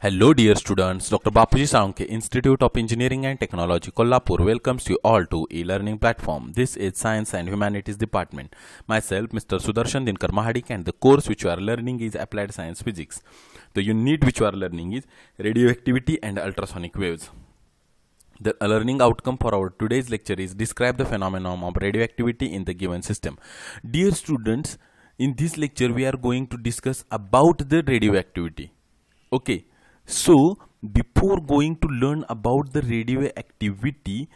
Hello dear students, Dr. Bapuji Saunke, Institute of Engineering and Technology, Kolhapur welcomes you all to e-learning platform. This is Science and Humanities Department. Myself, Mr. Sudarshan Dinkar Mahadik, and the course which you are learning is Applied Science Physics. The unit which you are learning is Radioactivity and Ultrasonic Waves. The learning outcome for our today's lecture is describe the phenomenon of radioactivity in the given system. Dear students, in this lecture we are going to discuss about the radioactivity. Okay. So, before going to learn about the radioactivity,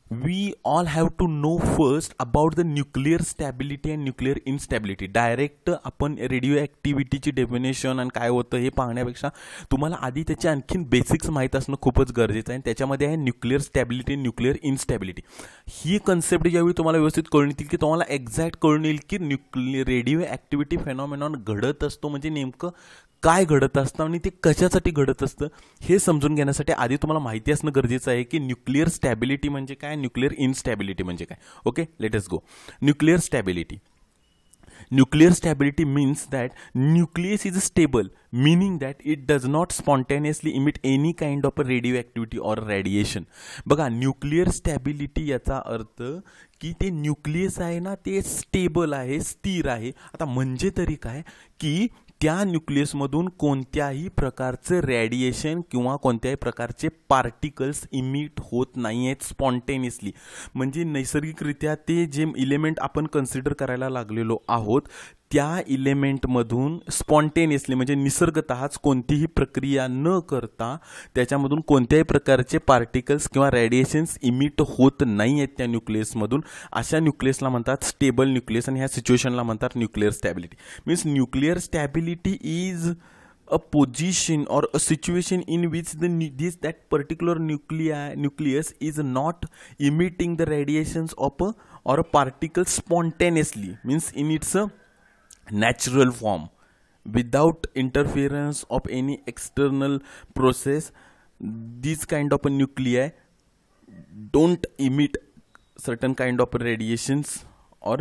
we all have to know first about the nuclear stability and nuclear instability. Direct आपण radio definition आणि काय होतं हे पाहण्यापेक्षा तुम्हाला आधी त्याचे आणखीन बेसिक्स माहीत असणं खूपच गरजेचं आहे. त्याच्यामध्ये आहे न्यूक्लिअर स्टॅबिलिटी, न्यूक्लिअर इनस्टॅबिलिटी. ही कन्सेप्ट ज्यावेळी तुम्हाला व्यवस्थित कळून येतील की तुम्हाला एक्झॅक्ट कळून येईल की रेडिओ ॲक्टिव्हिटी फेनॉमेनॉन घडत असतो म्हणजे नेमकं काय घडत असतं आणि ते कशासाठी घडत असतं हे समजून घेण्यासाठी आधी तुम्हाला माहिती असणं गरजेचं आहे की न्यूक्लिअर स्टॅबिलिटी म्हणजे काय, न्यूक्लिअर इनस्टॅबिलिटी म्हणजे काय. Okay, let us go. Nuclear stability. Nuclear stability means that nucleus is stable, meaning that it does not spontaneously emit any kind of a radioactivity or radiation. बघा, nuclear stability याचा अर्थ की ते nucleus आहे ना ते स्टेबल आहे, स्थिर आहे. आता म्हणजे तरी काय की त्या न्यूक्लियसमधून कोणत्याही प्रकारचे रेडिएशन किंवा कोणत्याही प्रकारचे पार्टिकल्स इमिट होत नाही आहेत स्पॉन्टेनियसली. म्हणजे नैसर्गिकरित्या ते जे इलेमेंट आपण कन्सिडर करायला लागलेलो आहोत त्या इलेमेंटमधून स्पॉन्टेनियसली म्हणजे निसर्गतःच कोणतीही प्रक्रिया न करता त्याच्यामधून कोणत्याही प्रकारचे पार्टिकल्स किंवा रेडिएशन्स इमिट होत नाही आहेत त्या न्यूक्लियसमधून. अशा न्यूक्लियसला म्हणतात स्टेबल न्यूक्लियस आणि ह्या सिच्युएशनला म्हणतात nuclear stability. Means nuclear stability is a position or a situation in which that particular nucleus is not emitting the radiations of or a particle spontaneously, means in its natural form without interference of any external process. This kind of a nuclei don't emit certain kind of radiations or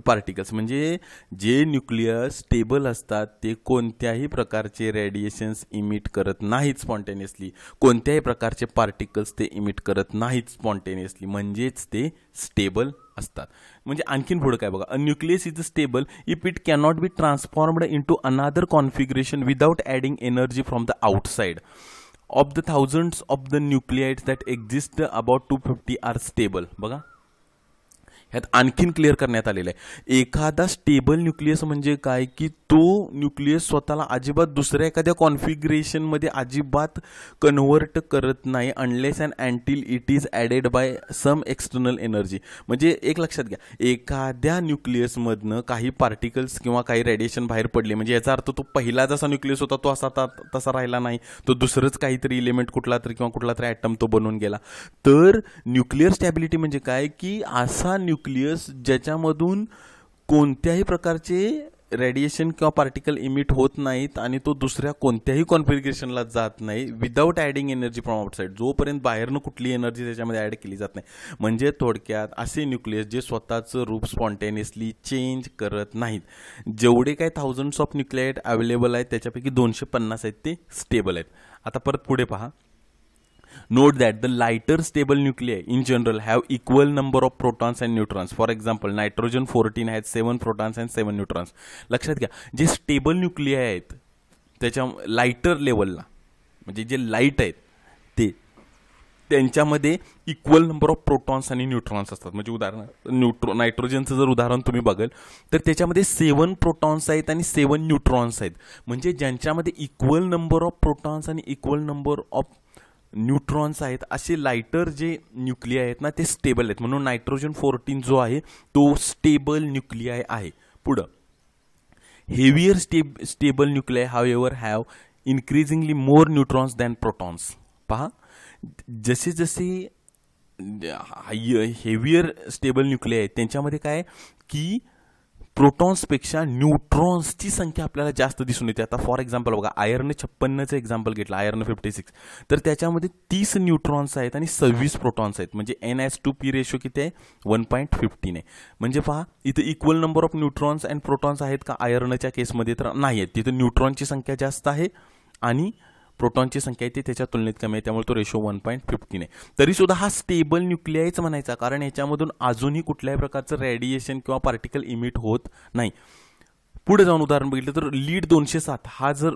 particles. म्हणजे जे nucleus stable असतात ते कोणत्याही प्रकारचे radiations emit करत नाहीत spontaneously, कोणत्याही प्रकारचे पार्टिकल्स ते इमिट करत नाहीत स्पॉन्टेनियसली, म्हणजेच ते स्टेबल असतात. म्हणजे आणखीन पुढे काय बघा, a nucleus is stable if it cannot be transformed into another configuration without adding energy from the outside. Of the thousands of the nuclides that exist about 250 are stable. बघा, ह्यात आणखीन क्लिअर करण्यात आलेलं आहे. एखादा स्टेबल न्यूक्लियस म्हणजे काय की तो न्यूक्लियस स्वतःला अजिबात दुसऱ्या एखाद्या कॉन्फिगरेशनमध्ये अजिबात कन्व्हर्ट करत नाही unless and until it is added by some external energy. म्हणजे एक लक्षात घ्या, एखाद्या न्यूक्लियसमधनं काही पार्टिकल्स किंवा काही रेडिएशन बाहेर पडले म्हणजे याचा अर्थ तो पहिला जसा न्यूक्लियस होता तो असा तसा राहिला नाही, तो दुसरंच काहीतरी इलेमेंट कुठला तरी किंवा कुठला तरी ॲटम तो बनून गेला. तर न्यूक्लिअर स्टॅबिलिटी म्हणजे काय की असा न्यूक्लियस ज्याच्यामधून कोणत्याही प्रकारचे रेडिएशन किंवा पार्टिकल इमिट होत नाहीत आणि तो दुसऱ्या कोणत्याही कॉन्फिगरेशनला जात नाही without adding energy from outside, जोपर्यंत बाहेरनं कुठली एनर्जी त्याच्यामध्ये ॲड केली जात नाही. म्हणजे थोडक्यात असे न्यूक्लियस जे स्वतःचं रूप स्पॉन्टेनियसली चेंज करत नाहीत. जेवढे काही थाउजंड्स ऑफ न्यूक्लियाइड अवेलेबल आहेत त्याच्यापैकी 250 आहेत ते स्टेबल आहेत. आता परत पुढे पहा. Note that the lighter stable nuclei in general have equal number of protons and neutrons. For example, nitrogen 14 has 7 protons and 7 neutrons. लक्षात घ्या, जे स्टेबल न्यूक्लियाई आहेत त्याच्या लाइटर लेवलला म्हणजे जे लाईट आहेत ते त्यांच्यामध्ये इक्वल नंबर ऑफ प्रोटॉन्स आणि न्यूट्रॉन्स असतात. म्हणजे उदाहरण नायट्रोजनचं जर उदाहरण तुम्ही बघाल तर त्याच्यामध्ये 7 प्रोटॉन्स आहेत आणि 7 न्यूट्रॉन्स आहेत. म्हणजे ज्यांच्यामध्ये इक्वल नंबर ऑफ प्रोटॉन्स आणि इक्वल नंबर ऑफ न्यूट्रॉन्स आहेत असे लाइटर जे न्यूक्लियाई आहेत ना ते स्टेबल आहेत. म्हणून नायट्रोजन 14 जो आहे तो स्टेबल न्यूक्लियाई आहे. पुढं heavier stable nuclei however have increasingly more neutrons than protons. पहा, जसे जसे हेवियर स्टेबल न्यूक्लियाई आहेत त्यांच्यामध्ये काय की प्रोटॉन्सपेक्षा न्यूट्रॉन्सची संख्या आपल्याला जास्त दिसून येते. आता फॉर एक्झाम्पल बघा, आयर्न 56चं एक्झाम्पल घेतलं, आयर्न 56 तर त्याच्यामध्ये 30 न्यूट्रॉन्स आहेत आणि 26 प्रोटॉन्स आहेत. म्हणजे NH2P रेशो किती आहे, 1.15 आहे. म्हणजे पहा इथं equal number of neutrons and protons आहेत का आयर्नच्या केसमध्ये, तर नाही आहेत. तिथं न्यूट्रॉनची संख्या जास्त आहे आणि प्रोटॉनची संख्या आहे ती त्याच्या तुलनेत कमी आहे, त्यामुळे तो रेशो 1.15 आहे. तरीसुद्धा हा स्टेबल न्यूक्लियायच म्हणायचा, कारण याच्यामधून अजूनही कुठल्याही प्रकारचं रेडिएशन किंवा पार्टिकल इमिट होत नाही. पुढे जाऊन उदाहरण बघितलं तर लीड 207 हा जर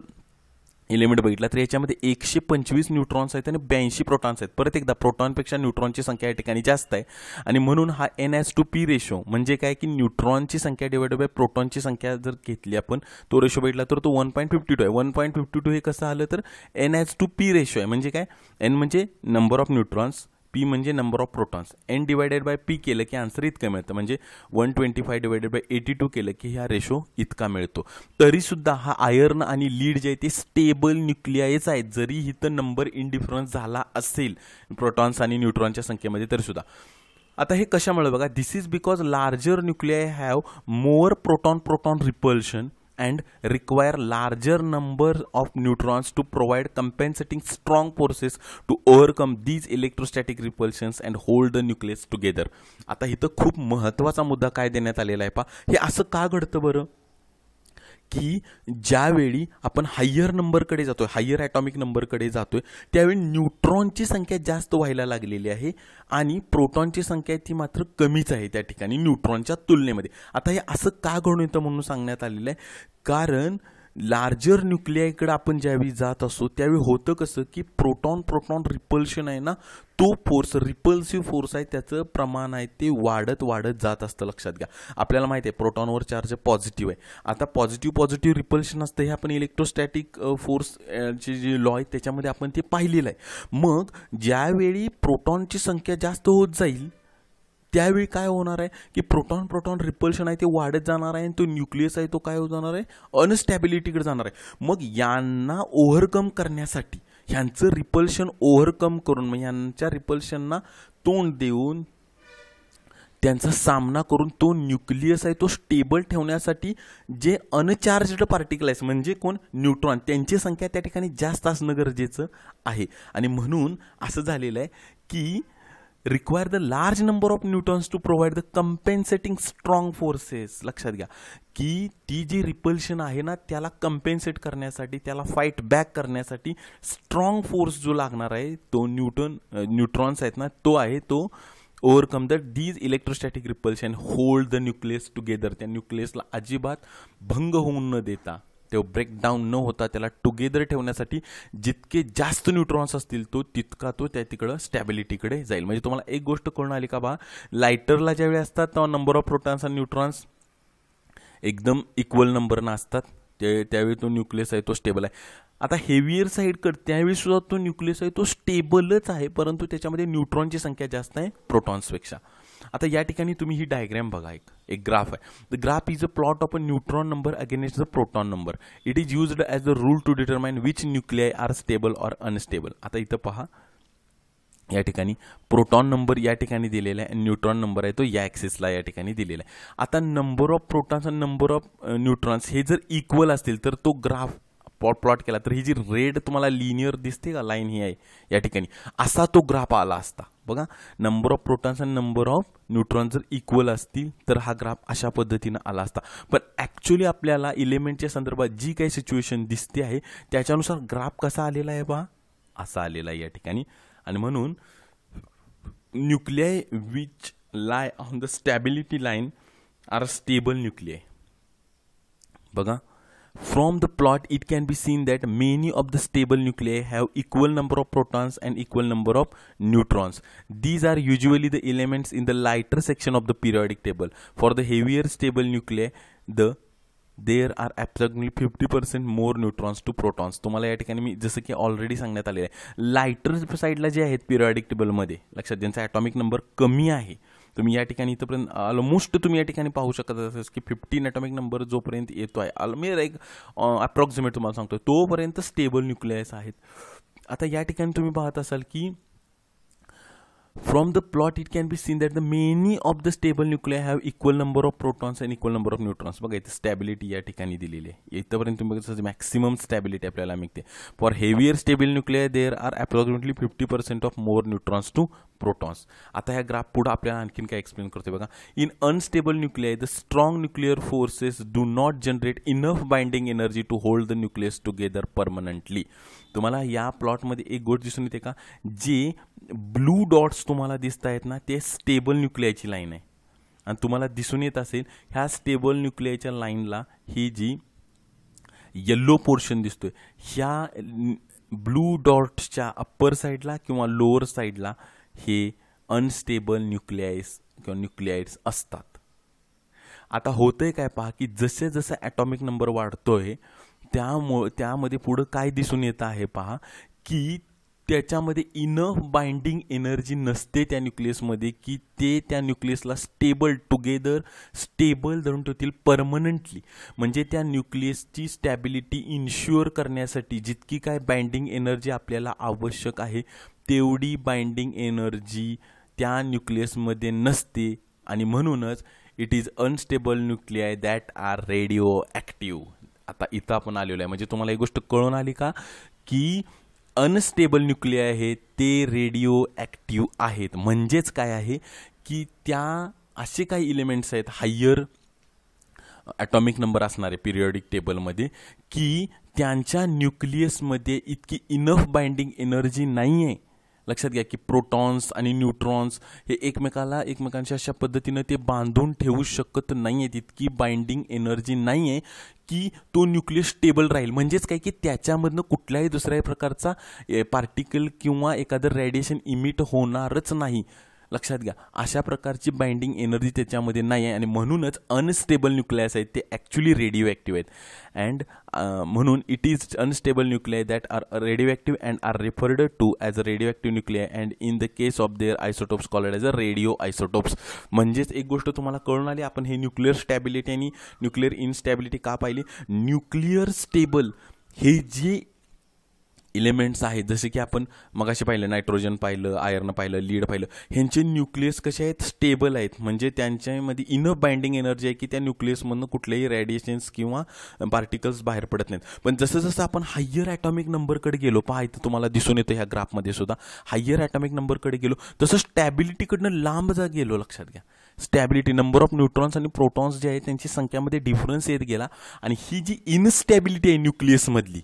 एलिमेंट बघितला तर याच्यामध्ये 125 न्यूट्रॉन्स आहेत आणि 82 प्रोटॉन्स आहेत. परत एकदा प्रोटॉनपेक्षा न्यूट्रॉनची संख्या या ठिकाणी जास्त आहे आणि म्हणून हा NH2P रेशो म्हणजे काय की न्यूट्रॉनची संख्या डिवाइडेड बाय प्रोटॉनची संख्या जर घेतली आपण तो रेशो बघितला तर तो 1.52 आहे. 1.52 हे कसं आलं तर NH2P रेशो आहे. म्हणजे काय, N म्हणजे नंबर ऑफ न्यूट्रॉन्स, P म्हणजे number of protons, N divided by P केलं की आन्सर इतकं मिळतं. म्हणजे 125 डिवायडेड बाय 82 केलं की हा रेशो इतका मिळतो. तरीसुद्धा हा आयर्न आणि लीड जे आहे ते स्टेबल न्यूक्लियायच आहेत, जरी इथं नंबर इनडिफरन्स झाला असेल प्रोटॉन्स आणि न्यूट्रॉनच्या संख्येमध्ये तरीसुद्धा. आता हे कशामुळे बघा, this is because larger nuclei have more proton repulsion and require larger number of neutrons to provide compensating strong forces to overcome these electrostatic repulsions and hold the nucleus together. आता इथं खूप महत्त्वाचा मुद्दा काय देण्यात आलेला आहे पहा. हे असं का घडतं बरं की ज्यावेळी आपण हायर नंबरकडे जातोय, हायर ॲटॉमिक नंबरकडे जातोय, त्यावेळी न्यूट्रॉनची संख्या जास्त व्हायला लागलेली आहे आणि प्रोटॉनची संख्या ती मात्र कमीच आहे त्या ठिकाणी न्यूट्रॉनच्या तुलनेमध्ये. आता हे असं का घडून येतं म्हणून सांगण्यात आलेलं आहे, कारण लार्जर न्यूक्लियाकडे आपण ज्यावेळी जात असतो त्यावेळी होतं कसं की प्रोटॉन रिपल्शन आहे ना, तो फोर्स रिपल्सिव्ह फोर्स आहे त्याचं प्रमाण आहे ते वाढत जात असतं. लक्षात घ्या, आपल्याला माहिती आहे प्रोटॉनवर चार्ज पॉझिटिव्ह आहे. आता पॉझिटिव्ह रिपल्शन असतं हे आपण इलेक्ट्रोस्टॅटिक फोर्सचे जे लॉ आहे त्याच्यामध्ये आपण ते पाहिलेलं आहे. मग ज्यावेळी प्रोटॉनची संख्या जास्त होत जाईल त्यावेळी काय होणार आहे की प्रोटॉन रिपल्शन आहे ते वाढत जाणार आहे आणि तो न्यूक्लियस आहे तो काय होत जाणार आहे, अनस्टॅबिलिटीकडे जाणार आहे. मग यांना ओव्हरकम करण्यासाठी, ह्यांचं रिपल्शन ओव्हरकम करून, मग यांच्या रिपल्शनना तोंड देऊन त्यांचा सामना करून तो न्यूक्लियस आहे तो स्टेबल ठेवण्यासाठी जे अनचार्जड पार्टिकल आहे म्हणजे कोण, न्यूट्रॉन, त्यांची संख्या त्या ठिकाणी जास्त असणं गरजेचं आहे. आणि म्हणून असं झालेलं आहे की require the large number of neutrons to provide the compensating strong forces. लक्षात घ्या की ती जी रिपल्शन आहे ना त्याला कंपेन्सेट करण्यासाठी, त्याला फाईट बॅक करण्यासाठी स्ट्रॉंग फोर्स जो लागणार आहे तो न्यूट्रॉन्स आहेत ना तो आहे तो overcome these electrostatic repulsion hold the nucleus together. त्या न्यूक्लियसला अजिबात भंग होऊन न देता, ते ब्रेकडाऊन न होता त्याला टुगेदर ठेवण्यासाठी जितके जास्त न्यूट्रॉन्स असतील तो तितका तो त्या तिकडं स्टॅबिलिटीकडे जाईल. म्हणजे तुम्हाला एक गोष्ट कळून आली का बा, लायटरला ज्यावेळी असतात तेव्हा नंबर ऑफ प्रोटॉन्स आणि न्यूट्रॉन्स एकदम इक्वल नंबरनं असतात, त्यावेळी तो न्यूक्लियस आहे तो स्टेबल आहे. आता हेवियर साईडकडे त्यावेळी सुद्धा तो न्यूक्लियस आहे तो स्टेबलच आहे, परंतु त्याच्यामध्ये न्यूट्रॉनची संख्या जास्त आहे प्रोटॉन्सपेक्षा. आता या ठिकाणी तुम्ही ही डायग्राम बघा, एक ग्राफ आहे. The graph is a plot of a neutron number against the proton number. It is used as the rule to determine which nuclei are stable or unstable. आता इथं पहा, या ठिकाणी प्रोटॉन नंबर या ठिकाणी दिलेला आहे आणि न्यूट्रॉन नंबर आहे तो या ॲक्सिसला या ठिकाणी दिलेला आहे. आता नंबर ऑफ प्रोटॉन्स आणि नंबर ऑफ न्यूट्रॉन्स हे जर इक्वल असतील तर तो ग्राफ प्लॉट केला तर ही जी रेड तुम्हाला लिनियर दिसते का लाईन ही आहे या ठिकाणी, असा तो ग्राफ आला असता. बघा, नंबर ऑफ प्रोटॉन्स आणि नंबर ऑफ न्यूट्रॉन जर इक्वल असतील तर हा ग्राफ अशा पद्धतीनं आला असता. पण ॲक्च्युली आपल्याला इलेमेंटच्या संदर्भात जी काही सिच्युएशन दिसते आहे त्याच्यानुसार ग्राफ कसा आलेला आहे बा, असा आलेला आहे या ठिकाणी. आणि म्हणून nuclei which lie on the stability line are stable nuclei. बघा, from the plot it can be seen that many of the stable nuclei have equal number of protons and equal number of neutrons. These are usually the elements in the lighter section of the periodic table. For the heavier stable nuclei, there are approximately 50% more neutrons to protons. तुम्हाला या ठिकाणी मी जसं की already सांगण्यात आलेलं आहे, lighter साईडला जे आहेत पिरियॉडिक टेबलमध्ये लक्षात ज्यांचा ॲटॉमिक नंबर कमी आहे, तुम्ही या ठिकाणी इथपर्यंत ऑलमोस्ट तुम्ही या ठिकाणी पाहू शकत असाल की 15 ॲटॉमिक नंबर जोपर्यंत येतो आहे, ऑलमेर एक अप्रॉक्सिमेट तुम्हाला सांगतो तोपर्यंत स्टेबल न्यूक्लियस आहेत. आता या ठिकाणी तुम्ही पाहत असाल की from the plot it can be seen that the many of the stable nuclei have equal number of protons and equal number of neutrons. बघा इथे स्टॅबिलिटी या ठिकाणी दिलेली आहे, इथपर्यंत तुम्ही बघा मॅक्सिमम स्टॅबिलिटी आपल्याला मिळते. For heavier stable nuclei there are approximately 50% of more neutrons to protons. आता ह्या ग्राफ पुढे आपल्याला आणखीन काय एक्सप्लेन करतोय बघा. In unstable nuclei the strong nuclear forces do not generate enough binding energy to hold the nucleus together permanently. तुम्हाला या प्लॉटमध्ये एक गोष्ट दिसून येते का, जे ब्लू डॉट्स तुम्हाला दिसत आहेत ना ते स्टेबल न्यूक्लियाची लाईन आहे. आणि तुम्हाला दिसून येत असेल ह्या स्टेबल न्यूक्लियाच्या लाईनला ही जी येल्लो पोर्शन दिसतोय, ह्या ब्लू डॉट्सच्या अप्पर साईडला किंवा लोअर साईडला हे अनस्टेबल न्यूक्लियाइस किंवा न्यूक्लियाइड्स असतात. आता होतंय काय पहा की जसे जसे ॲटॉमिक नंबर वाढतोय त्यामध्ये पुढं काय दिसून येतं आहे पहा की त्याच्यामध्ये इनफ बाइंडिंग एनर्जी नसते त्या न्यूक्लियसमध्ये की ते त्या न्यूक्लियसला स्टेबल धरून ठेवतील परमनंटली. म्हणजे त्या न्यूक्लियसची स्टॅबिलिटी इन्श्युअर करण्यासाठी जितकी काय बाइंडिंग एनर्जी आपल्याला आवश्यक आहे तेवढी बाइंडिंग एनर्जी त्या न्यूक्लियसमध्ये नसते आणि म्हणूनच it is unstable nuclei that are radioactive. आता इथं आपण आलेलो आहे म्हणजे तुम्हाला एक गोष्ट कळून आली का की अनस्टेबल न्यूक्लियाय आहे ते रेडिओ ॲक्टिव्ह आहेत. म्हणजेच काय आहे की त्या असे काही इलिमेंट्स आहेत हायर ॲटॉमिक नंबर असणारे पिरियडिक टेबलमध्ये की त्यांच्या न्यूक्लियसमध्ये इतकी इनफ बाइंडिंग एनर्जी नाही आहे. लक्षात घ्या की प्रोटॉन्स आणि न्यूट्रॉन्स हे एकमेकांशी अशा पद्धतीनं ते बांधून ठेवू शकत नाही आहेत, इतकी बाइंडिंग एनर्जी नाही आहे की तो न्यूक्लियस स्टेबल राहील. म्हणजेच काय की त्याच्यामधनं कुठल्याही दुसऱ्या प्रकारचा पार्टिकल किंवा एखादं रेडिएशन इमिट होणारच नाही. लक्षात घ्या अशा प्रकारची बाइंडिंग एनर्जी त्याच्यामध्ये नाही आहे आणि म्हणूनच अनस्टेबल न्यूक्लियस आहेत ते ॲक्च्युली रेडिओ ॲक्टिव्ह आहेत. अँड म्हणून it is unstable nuclei that are radioactive and are referred to as a radioactive nuclei and in the case of their isotopes called as a radioisotopes. म्हणजेच एक गोष्ट तुम्हाला कळून आली, आपण हे न्यूक्लिअर स्टॅबिलिटी आणि nuclear instability का पाहिली. न्यूक्लिअर स्टेबल हे जे इलेमेंट्स आहेत जसे की आपण मगाशी पाहिलं नायट्रोजन पाहिलं, आयर्न पाहिलं, लीड पाहिलं, ह्यांचे न्यूक्लियस कसे आहेत स्टेबल आहेत. म्हणजे त्यांच्यामध्ये इनफ बाइंडिंग एनर्जी आहे की त्या न्यूक्लियसमधून कुठलेही रेडिएशन्स किंवा पार्टिकल्स बाहेर पडत नाहीत. पण जसं जसं आपण हायर ॲटॉमिक नंबरकडे गेलो पहा इथं तुम्हाला दिसून येतं ह्या ग्राफमध्ये सुद्धा हायर ॲटॉमिक नंबरकडे गेलो तसं स्टॅबिलिटीकडनं लांब जा गेलो. लक्षात घ्या स्टॅबिलिटी नंबर ऑफ न्यूट्रॉन्स आणि प्रोटॉन्स जे आहेत त्यांची संख्यामध्ये डिफरन्स येत गेला आणि ही जी इनस्टॅबिलिटी आहे न्यूक्लियसमधली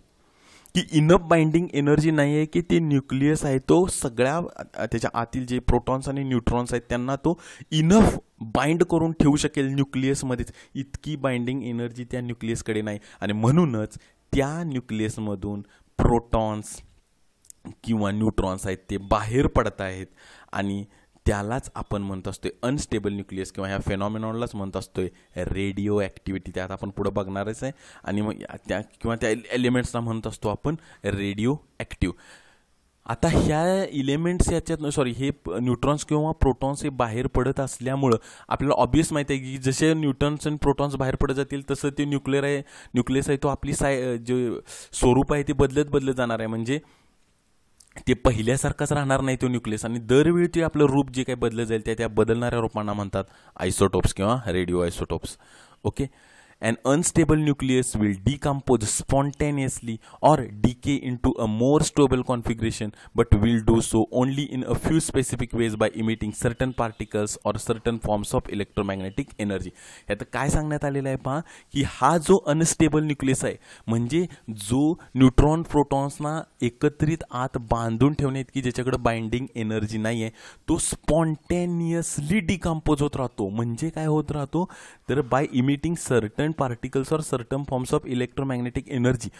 की इनफ बाइंडिंग एनर्जी नाही आहे की ते न्यूक्लियस आहे तो सगळ्या त्याच्या आतील जे प्रोटॉन्स आणि न्यूट्रॉन्स आहेत त्यांना तो इनफ बाइंड करून ठेवू शकेल न्यूक्लियसमध्येच, इतकी बाइंडिंग एनर्जी त्या न्यूक्लियसकडे नाही आणि म्हणूनच त्या न्यूक्लियसमधून प्रोटॉन्स किंवा न्यूट्रॉन्स आहेत ते बाहेर पडत आहेत आणि त्यालाच आपण म्हणत असतोय अनस्टेबल न्यूक्लियस किंवा ह्या फेनॉमिनॉनलाच म्हणत असतोय रेडिओ ॲक्टिव्हिटी. त्यात आपण पुढे बघणारच आहे आणि मग त्या एलिमेंट्सला म्हणत असतो आपण रेडिओ ॲक्टिव्ह. आता ह्या इलेमेंट्स हे न्यूट्रॉन्स किंवा प्रोटॉन्स हे बाहेर पडत असल्यामुळं आपल्याला ऑब्वियस माहिती आहे की जसे न्यूट्रॉन्स आणि प्रोटॉन्स बाहेर पडत जातील तसं ते न्यूक्लियस आहे तो आपली जे स्वरूप आहे ते बदलत जाणार आहे. म्हणजे ते पहिल्यासारखाच राहणार नाही तो न्यूक्लियस आणि दरवेळी ते आपलं रूप जे काही बदलत जाईल त्या बदलणाऱ्या रूपांना म्हणतात आयसोटोप्स किंवा radio isotopes. Okay. An unstable nucleus will decompose spontaneously or decay into a more stable configuration, but will do so only in a few specific ways by emitting certain particles or certain forms of electromagnetic energy. यात काय सांगण्यात आलेलं आहे पहा की हा जो unstable nucleus आहे म्हणजे जो न्यूट्रॉन प्रोटॉन्सना एकत्रित आत बांधून ठेवण्यात की ज्याच्याकडे बाइंडिंग एनर्जी नाही आहे तो स्पॉन्टेनियसली डिकम्पोज होत राहतो. म्हणजे काय होत राहतो तर by emitting certain particles or certain forms of electromagnetic energy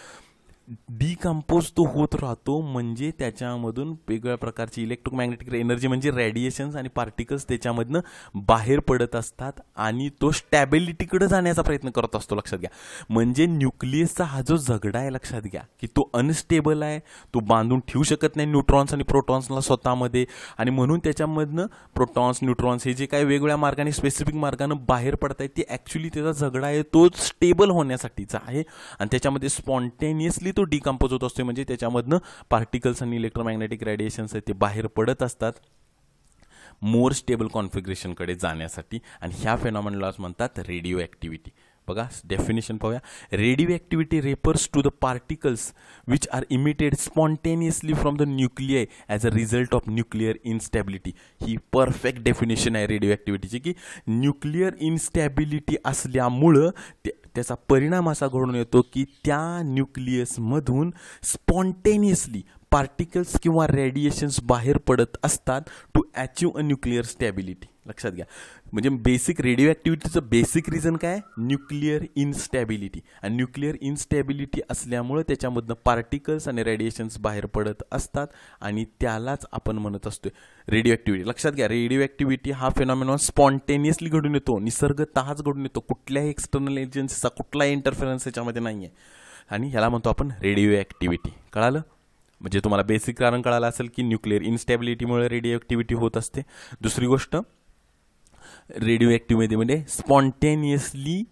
decompose तो होत राहतो. म्हणजे त्याच्यामधून वेगवेगळ्या प्रकारची इलेक्ट्रोमॅग्नेटिक एनर्जी म्हणजे रेडिएशन्स आणि पार्टिकल्स त्याच्यामधनं बाहेर पडत असतात आणि तो स्टॅबिलिटीकडे जाण्याचा प्रयत्न करत असतो. लक्षात घ्या म्हणजे न्यूक्लियसचा हा जो झगडा आहे लक्षात घ्या की तो अनस्टेबल आहे, तो बांधून ठेवू शकत नाही न्यूट्रॉन्स आणि प्रोटॉन्सला स्वतःमध्ये आणि म्हणून त्याच्यामधनं प्रोटॉन्स न्यूट्रॉन्स हे जे काही वेगवेगळ्या मार्गाने स्पेसिफिक मार्गाने बाहेर पडत आहेत ते ॲक्च्युली त्याचा झगडा आहे तो स्टेबल होण्यासाठीचा आहे आणि त्याच्यामध्ये स्पॉन्टेनियसली तो डिकम्पोज होत असतो. म्हणजे त्याच्यामधनं पार्टिकल्स आणि इलेक्ट्रोमॅग्नेटिक रेडिएशन्स आहेत ते बाहेर पडत असतात मोर स्टेबल कॉन्फिगरेशनकडे जाण्यासाठी आणि ह्या फेनॉमेनॉलाच म्हणतात रेडिओ ॲक्टिव्हिटी. बघा डेफिनेशन पाहूया. Radioactivity refers to the particles which are emitted spontaneously from the nuclei as a result of nuclear instability. ही परफेक्ट डेफिनेशन आहे रेडिओ ॲक्टिव्हिटीची, की न्यूक्लिअर इनस्टॅबिलिटी असल्यामुळं त्याचा परिणाम असा घडून येतो की त्या न्यूक्लियसमधून स्पॉन्टेनियसली पार्टिकल्स किंवा रेडिएशन्स बाहेर पडत असतात to achieve a nuclear stability. लक्षात घ्या, म्हणजे बेसिक रेडिओ ॲक्टिव्हिटीचं बेसिक रिझन काय, न्यूक्लिअर इनस्टॅबिलिटी. आणि न्यूक्लिअर इनस्टॅबिलिटी असल्यामुळं त्याच्यामधनं पार्टिकल्स आणि रेडिएशन्स बाहेर पडत असतात आणि त्यालाच आपण म्हणत असतोय रेडिओ ॲक्टिव्हिटी. लक्षात घ्या, रेडिओ ॲक्टिव्हिटी हा फेनॉमेनॉन स्पॉन्टेनियसली घडून येतो, निसर्गतःच घडून येतो, कुठल्याही एक्सटर्नल एजन्सीचा कुठलाही इंटरफेरन्स याच्यामध्ये नाही आहे. आणि ह्याला म्हणतो आपण रेडिओ ॲक्टिव्हिटी. कळालं, म्हणजे तुम्हाला बेसिक कारण कळालं असेल की न्यूक्लिअर इनस्टॅबिलिटीमुळे रेडिओ ॲक्टिव्हिटी होत असते. दुसरी गोष्ट, रेडिओ ॲक्टिव्हिटीमध्ये स्पॉन्टेनियसली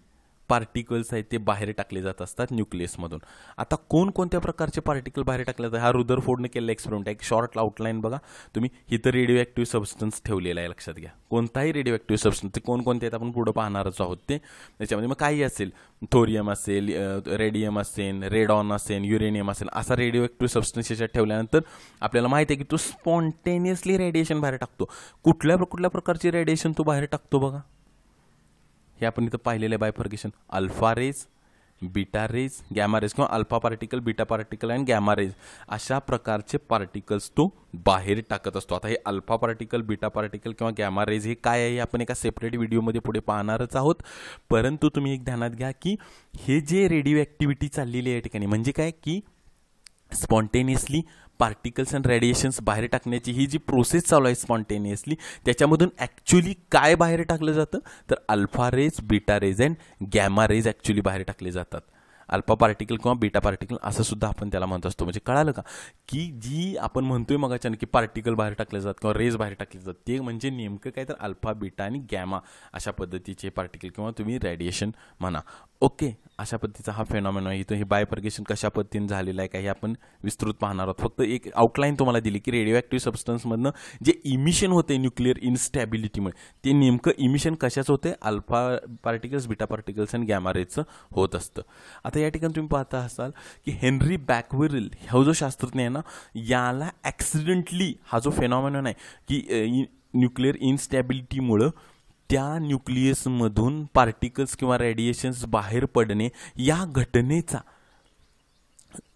पार्टिकल्स आहेत ते बाहेर टाकले जात असतात न्यूक्लियसमधून. आता कोणकोणत्या प्रकारचे पार्टिकल बाहेर टाकले जातात, हा रुदरफोर्डने केलेला एक्सपेरिमेंट आहे. एक शॉर्ट आउटलाईन बघा तुम्ही, इथं रेडिओ ॲक्टिव्ह सबस्टन्स ठेवलेला आहे. लक्षात घ्या, कोणताही रेडिओ ॲक्टिव्ह सबस्टन्स, ते कोणकोणते आहेत आपण पुढं पाहणारच आहोत. ते त्याच्यामध्ये मग काही असेल, थोरियम असेल, रेडियम असेल, रेडॉन असेल, युरेनियम असेल, असा रेडिओ ॲक्टिव्ह सबस्टन्स याच्यात ठेवल्यानंतर आपल्याला माहिती आहे की तो स्पॉन्टेनियसली रेडिएशन बाहेर टाकतो. कुठल्या प्रकारची रेडिएशन तो बाहेर टाकतो बघा, हे आपण इथं पाहिलेलं आहे bifurcation. Alpha rays, beta rays, gamma rays, किंवा अल्फा पार्टिकल, बीटा पार्टिकल आणि गॅमा रेज अशा प्रकारचे पार्टिकल्स तो बाहेर टाकत असतो. आता हे अल्फा पार्टिकल, बीटा पार्टिकल किंवा गॅमा रेज हे काय आहे हे आपण एका सेपरेट व्हिडिओमध्ये पुढे पाहणारच आहोत. परंतु तुम्ही एक ध्यानात घ्या की हे जे रेडिओ ॲक्टिव्हिटी चाललेली आहे या ठिकाणी, म्हणजे काय की स्पॉन्टेनियसली पार्टिकल्स अँड रेडिएशन्स बाहेर टाकण्याची ही जी प्रोसेस चालू आहे स्पॉन्टेनियसली, त्याच्यामधून ॲक्च्युली काय बाहेर टाकलं जातं, तर alpha rays, beta rays and gamma rays actually बाहेर टाकले जातात. अल्फा पार्टिकल किंवा बीटा पार्टिकल असं सुद्धा आपण त्याला म्हणत असतो. म्हणजे कळालं का की जी आपण म्हणतोय मग अचानक की पार्टिकल बाहेर टाकले जातात किंवा रेज बाहेर टाकले जातात, ते म्हणजे नेमकं काय, तर अल्फा, बीटा आणि गॅमा अशा पद्धतीचे पार्टिकल किंवा तुम्ही रेडिएशन म्हणा. ओके, अशा पद्धतीचा हा फेनॉमेनॉन आहे. इथं हे बायफर्गेशन कशा पद्धतीने झालेलं आहे काही आपण विस्तृत पाहणार आहोत. फक्त एक आउटलाईन तुम्हाला दिली की रेडिओ ॲक्टिव्ह सबस्टन्समधनं जे इमिशन होते न्यूक्लिअर इनस्टॅबिलिटीमुळे, ते नेमकं इमिशन कशाचं होते, अल्फा पार्टिकल्स, बीटा पार्टिकल्स आणि गॅमा रेजचं होत असतं. आता या ठिकाणी तुम्ही पाहता असाल की हेनरी बॅकवेरेल हा जो शास्त्रज्ञ आहे ना, याला ॲक्सिडेंटली हा जो फेनॉमेनॉन आहे की न्यूक्लिअर इनस्टॅबिलिटीमुळं त्या न्यूक्लियसमधून पार्टिकल्स किंवा रेडिएशन्स बाहेर पडणे या घटनेचा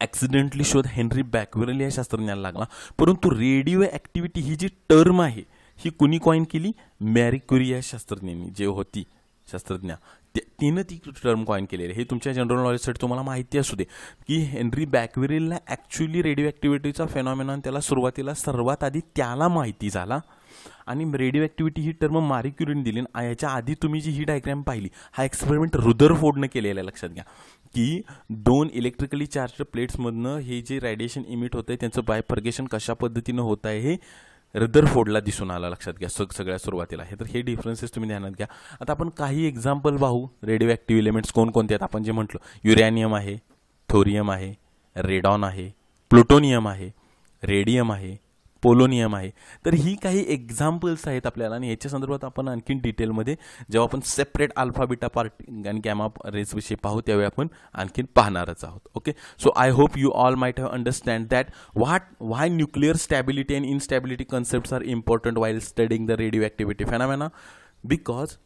ॲक्सिडेंटली शोध हेनरी बॅकवेरेल या शास्त्रज्ञाला लागला. परंतु रेडिओ ॲक्टिव्हिटी ही जी टर्म आहे ही कुणी कॉइन केली, मॅरी क्युरी या शास्त्रज्ञांनी, जे होती शास्त्रज्ञ तिनं ती टर्म कॉइन केलेली. हे तुमच्या जनरल नॉलेजसाठी तुम्हाला माहिती असू दे की हेनरी बॅकवेरेलला ॲक्च्युली रेडिओ ॲक्टिव्हिटीचा फेनॉमेनॉन त्याला सुरुवातीला सर्वात आधी त्याला माहिती झाला आणि रेडिओ ॲक्टिव्हिटी ही टर्म मारी क्युरीने दिली. याच्या आधी तुम्ही जी ही डायग्रॅम पाहिली, हा एक्सपेरिमेंट रुदरफोर्डनं केलेला आहे. लक्षात घ्या की 2 इलेक्ट्रिकली चार्ज प्लेट्समधनं हे जे रेडिएशन इमिट होतं आहे त्यांचं बायफर्गेशन कशा पद्धतीनं होत आहे हे रुदरफोर्डला दिसून आला. लक्षात घ्या सगळ्या सुरुवातीला. हे तर हे डिफरन्सेस तुम्ही ध्यानात घ्या. आता आपण काही एक्झाम्पल पाहू रेडिओ ॲक्टिव्ह एलिमेंट्स कोणकोणते आहेत. आपण जे म्हटलं, युरॅनियम आहे, थोरियम आहे, रेडॉन आहे, प्लुटोनियम आहे, रेडियम आहे, पोलोनियम आहे. तर ही काही एक्झाम्पल्स आहेत आपल्याला आणि याच्या संदर्भात आपण आणखीन डिटेलमध्ये जेव्हा आपण सेपरेट अल्फा, बीटा पार्टी आणि गॅमा रेज विषयी पाहू त्यावेळी आपण आणखीन पाहणारच आहोत. Okay, so I hope you all might have understand that why nuclear stability and instability concepts are important while studying the radioactivity phenomena, because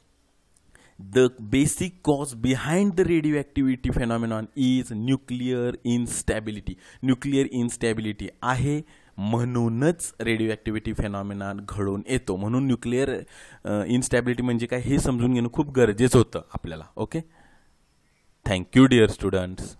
the basic cause behind the radioactivity phenomenon is nuclear instability. Nuclear instability आहे म्हणूनच radio activity phenomenon घडून येतो. म्हणून nuclear instability म्हणजे काय हे समजून घेणं खूप गरजेचं होतं आपल्याला. Okay, thank you dear students.